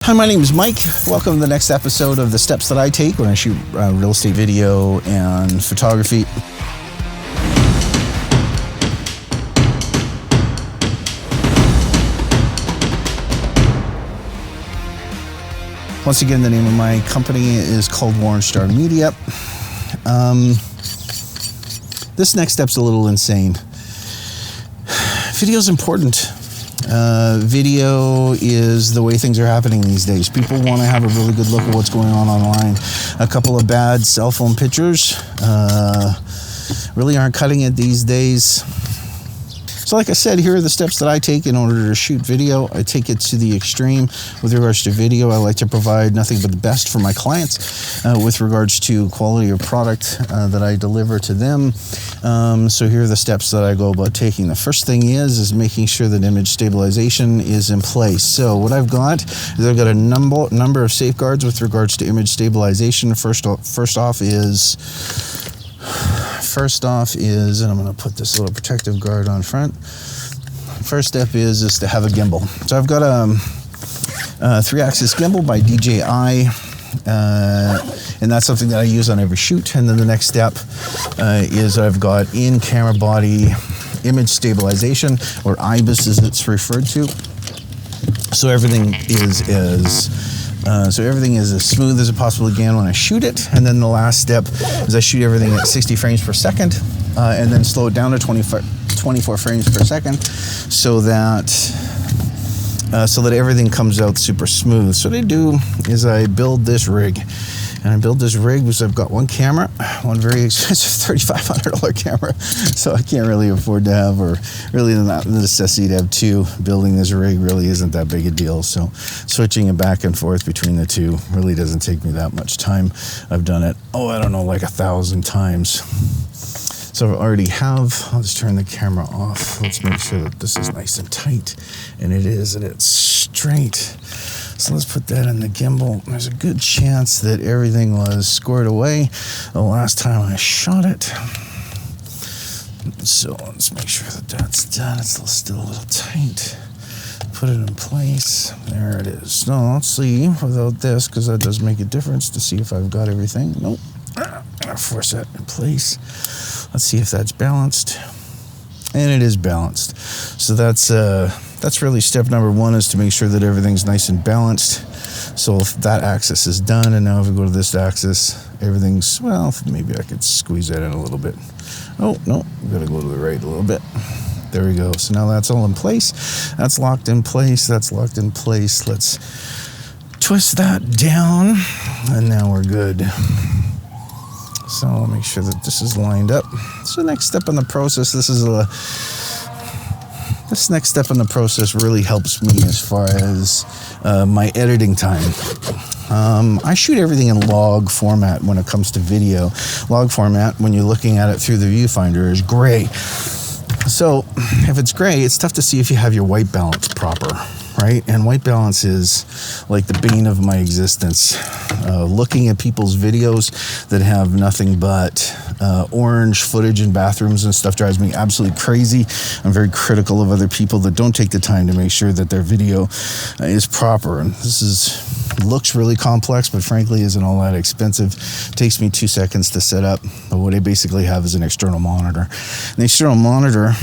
Hi, my name is Mike. Welcome to the next episode of the steps that I take when I shoot real estate video and photography. Once again, the name of my company is called Wornstar Media. This next step's a little insane. Video's important. Video is the way things are happening these days. People want to have a really good look at what's going on online. A couple of bad cell phone pictures really aren't cutting it these days. So like I said, here are the steps that I take in order to shoot video. I take it to the extreme. With regards to video, I like to provide nothing but the best for my clients with regards to quality of product that I deliver to them. So here are the steps that I go about taking. The first thing is making sure that image stabilization is in place. So what I've got is I've got a number of safeguards with regards to image stabilization. First off is, and I'm going to put this little protective guard on front. First step is to have a gimbal. So I've got a 3-axis gimbal by DJI, and that's something that I use on every shoot. And then the next step is I've got in-camera body image stabilization, or IBIS as it's referred to. So everything is as smooth as it possibly can when I shoot it. And then the last step is I shoot everything at 60 frames per second and then slow it down to 24 frames per second so that everything comes out super smooth. So what I do is I build this rig. And I build this rig because I've got one camera, one very expensive $3,500 camera. So I can't really afford to have, or really not the necessity to have two. Building this rig really isn't that big a deal. So switching it back and forth between the two really doesn't take me that much time. I've done it, like 1,000 times. So I already have, I'll just turn the camera off. Let's make sure that this is nice and tight. And it is, and it's straight. So let's put that in the gimbal. There's a good chance that everything was squared away the last time I shot it. So let's make sure that that's done. It's still a little tight. Put it in place. There it is. Now let's see without this, because that does make a difference, to see if I've got everything. Nope. I'm gonna force that in place. Let's see if that's balanced. And it is balanced. So that's really step number one, is to make sure that everything's nice and balanced. So if that axis is done, and now if we go to this axis, everything's, maybe I could squeeze that in a little bit. Oh, no, we gotta go to the right a little bit. There we go. So now that's all in place. That's locked in place. That's locked in place. Let's twist that down, and now we're good. So I'll make sure that this is lined up. So next step in the process, this next step in the process really helps me as far as my editing time. I shoot everything in log format when it comes to video. Log format, when you're looking at it through the viewfinder, is gray. So if it's gray, it's tough to see if you have your white balance proper, right? And white balance is like the bane of my existence. Looking at people's videos that have nothing but orange footage in bathrooms and stuff drives me absolutely crazy. I'm very critical of other people that don't take the time to make sure that their video is proper. And this looks really complex, but frankly isn't all that expensive. It takes me 2 seconds to set up. But what I basically have is an external monitor. The external monitor,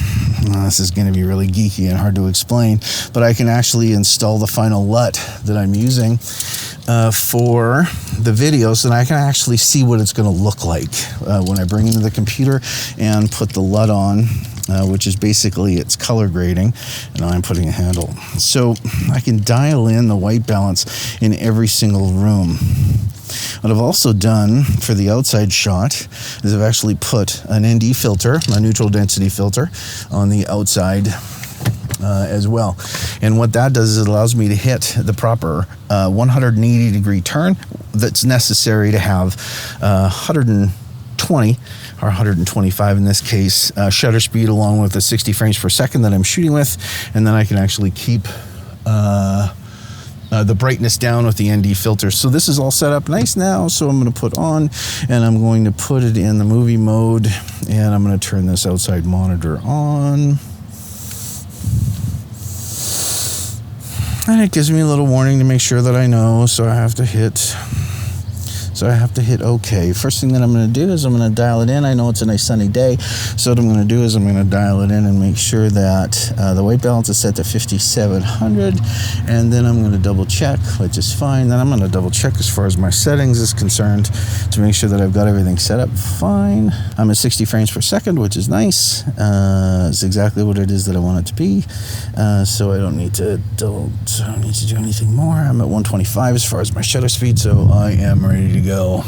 this is going to be really geeky and hard to explain, but I can actually install the final LUT that I'm using for the video, so that I can actually see what it's going to look like when I bring it into the computer and put the LUT on, which is basically its color grading, and I'm putting a handle. So I can dial in the white balance in every single room. What I've also done for the outside shot is I've actually put an ND filter, a neutral density filter, on the outside as well. And what that does is it allows me to hit the proper 180 degree turn that's necessary to have 120 or 125 in this case shutter speed, along with the 60 frames per second that I'm shooting with. And then I can actually keep the brightness down with the ND filter. So this is all set up nice now. So I'm going to put on, and I'm going to put it in the movie mode, and I'm going to turn this outside monitor on. And it gives me a little warning to make sure that I know, so I have to hit OK. First thing that I'm going to do is I'm going to dial it in. I know it's a nice sunny day, so what I'm going to do is I'm going to dial it in and make sure that the white balance is set to 5700, and then I'm going to double check, which is fine. Then I'm going to double check as far as my settings is concerned to make sure that I've got everything set up fine. I'm at 60 frames per second, which is nice. It's exactly what it is that I want it to be, so I don't need to do anything more. I'm at 125 as far as my shutter speed, so I am ready to go.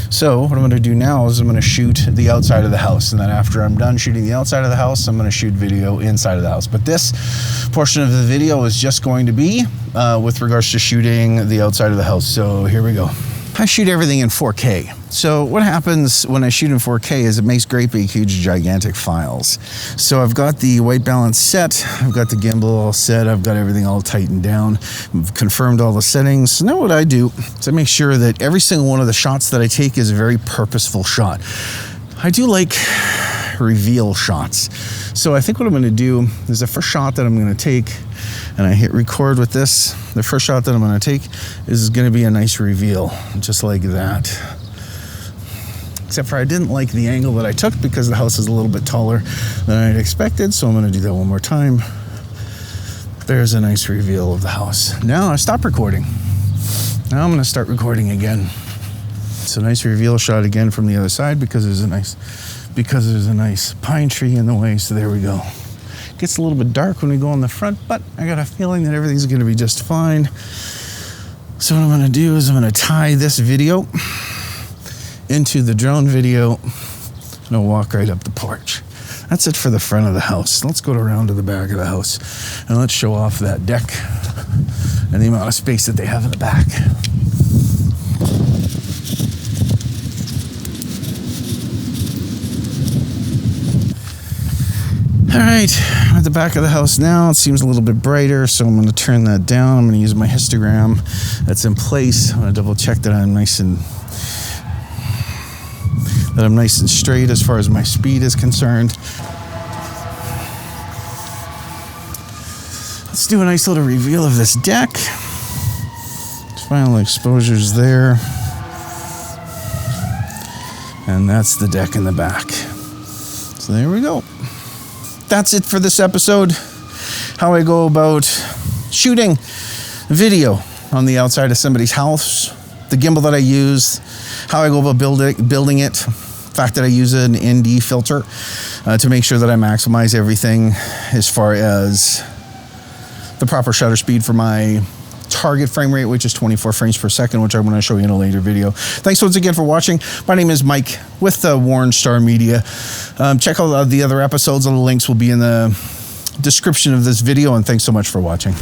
So what I'm going to do now is I'm going to shoot the outside of the house, and then after I'm done shooting the outside of the house, I'm going to shoot video inside of the house. But this portion of the video is just going to be with regards to shooting the outside of the house. So here we go. I shoot everything in 4K. So what happens when I shoot in 4K is it makes great big, huge, gigantic files. So I've got the white balance set, I've got the gimbal all set, I've got everything all tightened down, I've confirmed all the settings. So now what I do is I make sure that every single one of the shots that I take is a very purposeful shot. I do like reveal shots. So I think what I'm going to do is the first shot that I'm going to take, and I hit record with this, the first shot that I'm going to take is going to be a nice reveal, just like that. Except for I didn't like the angle that I took because the house is a little bit taller than I'd expected, so I'm going to do that one more time. There's a nice reveal of the house. Now I stop recording. Now I'm going to start recording again. It's a nice reveal shot again from the other side because there's a nice pine tree in the way, so there we go. Gets a little bit dark when we go on the front, but I got a feeling that everything's going to be just fine. So what I'm going to do is I'm going to tie this video into the drone video, and I'll walk right up the porch. That's it for the front of the house. Let's go around to the back of the house, and let's show off that deck and the amount of space that they have in the back. All right, I'm at the back of the house now. It seems a little bit brighter, so I'm going to turn that down. I'm going to use my histogram that's in place. I'm going to double check that I'm nice and straight as far as my speed is concerned. Let's do a nice little reveal of this deck. Final exposure's there. And that's the deck in the back. So there we go. That's it for this episode. How I go about shooting video on the outside of somebody's house, the gimbal that I use, how I go about building it, the fact that I use an ND filter to make sure that I maximize everything as far as the proper shutter speed for my target frame rate, which is 24 frames per second, which I'm going to show you in a later video. Thanks once again for watching. My name is Mike with Wornstar Media. Check out the other episodes. All the links will be in the description of this video, and thanks so much for watching.